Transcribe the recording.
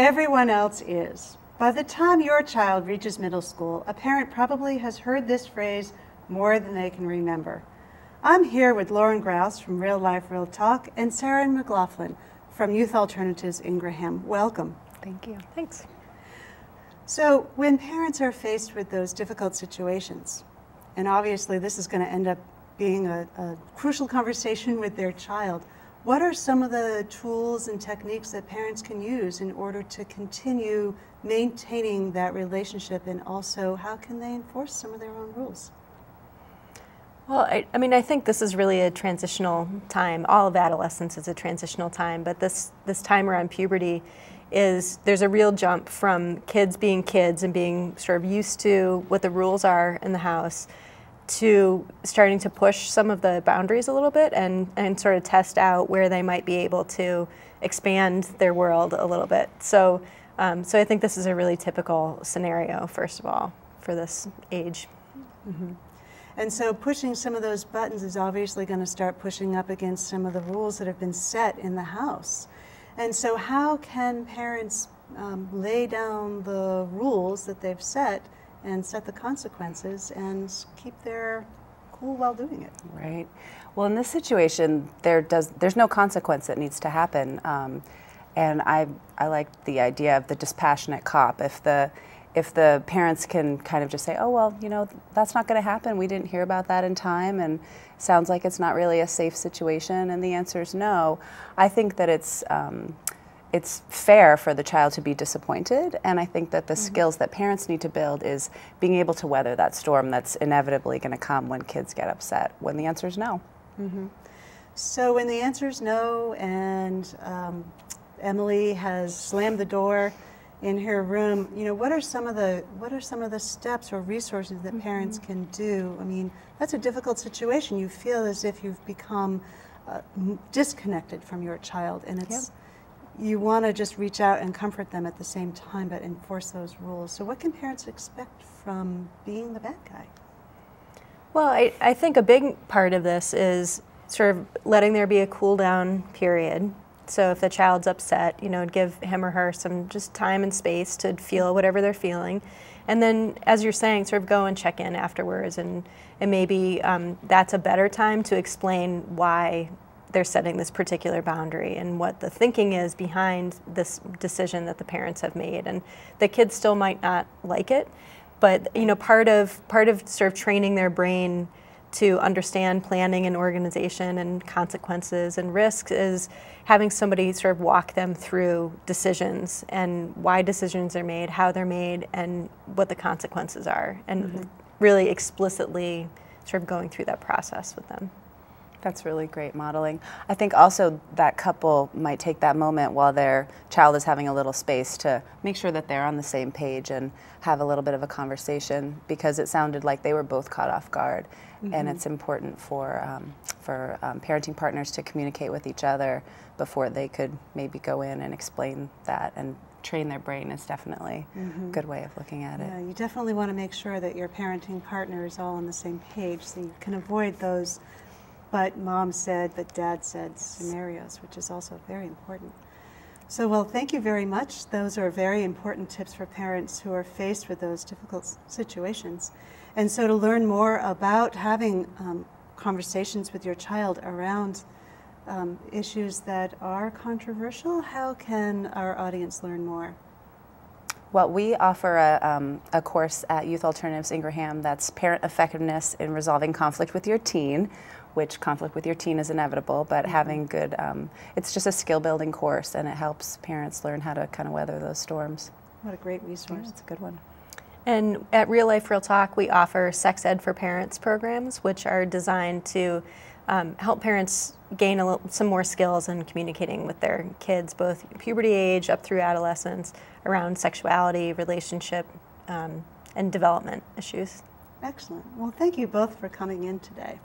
Everyone else is. By the time your child reaches middle school, a parent probably has heard this phrase more than they can remember. I'm here with Lauren Grouse from Real Life, Real Talk and Sarah McLaughlin from Youth Alternatives in Graham. Welcome. Thank you. Thanks. So when parents are faced with those difficult situations, and obviously this is going to end up being a crucial conversation with their child, what are some of the tools and techniques that parents can use in order to continue maintaining that relationship, and also how can they enforce some of their own rules? Well, I think this is really a transitional time. All of adolescence is a transitional time, but this time around puberty there's a real jump from kids being kids and being sort of used to what the rules are in the house to starting to push some of the boundaries a little bit and sort of test out where they might be able to expand their world a little bit. So I think this is a really typical scenario, first of all, for this age. Mm-hmm. And so pushing some of those buttons is obviously going to start pushing up against some of the rules that have been set in the house. And so how can parents lay down the rules that they've set and set the consequences and keep their cool while doing it? Right. Well, in this situation, there's no consequence that needs to happen. And I like the idea of the dispassionate cop. If the parents can kind of just say, oh, well, you know, that's not going to happen. We didn't hear about that in time, and sounds like it's not really a safe situation, and the answer is no. I think that it's fair for the child to be disappointed, and I think that the skills that parents need to build is being able to weather that storm that's inevitably going to come when kids get upset, when the answer is no. Mm-hmm. So when the answer is no, and Emily has slammed the door in her room, you know, what are some of the steps or resources that parents can do? I mean, that's a difficult situation. You feel as if you've become disconnected from your child, and it's you want to just reach out and comfort them at the same time, but enforce those rules. So what can parents expect from being the bad guy? Well, I think a big part of this is sort of letting there be a cool down period. So if the child's upset, you know, give him or her some just time and space to feel whatever they're feeling. And then, as you're saying, sort of go and check in afterwards, and maybe that's a better time to explain why they're setting this particular boundary and what the thinking is behind this decision that the parents have made. And the kids still might not like it, but you know, part of sort of training their brain to understand planning and organization and consequences and risks is having somebody sort of walk them through decisions and why decisions are made, how they're made, and what the consequences are, and really explicitly sort of going through that process with them. That's really great modeling. I think also that couple might take that moment while their child is having a little space to make sure that they're on the same page and have a little bit of a conversation, because it sounded like they were both caught off guard. And it's important for parenting partners to communicate with each other before they could maybe go in and explain that, and train their brain is definitely a good way of looking at it. Yeah, you definitely want to make sure that your parenting partner is all on the same page, so you can avoid those but mom said, but dad said scenarios, which is also very important. So, well, thank you very much. Those are very important tips for parents who are faced with those difficult situations. And so to learn more about having conversations with your child around issues that are controversial, how can our audience learn more? Well, we offer a course at Youth Alternatives in Graham that's Parent Effectiveness in Resolving Conflict with Your Teen, which conflict with your teen is inevitable, but having good, it's just a skill-building course, and it helps parents learn how to kind of weather those storms. What a great resource. Yeah, it's a good one. And at Real Life, Real Talk, we offer Sex Ed for Parents programs, which are designed to help parents gain some more skills in communicating with their kids, both puberty age up through adolescence, around sexuality, relationship, and development issues. Excellent. Well, thank you both for coming in today.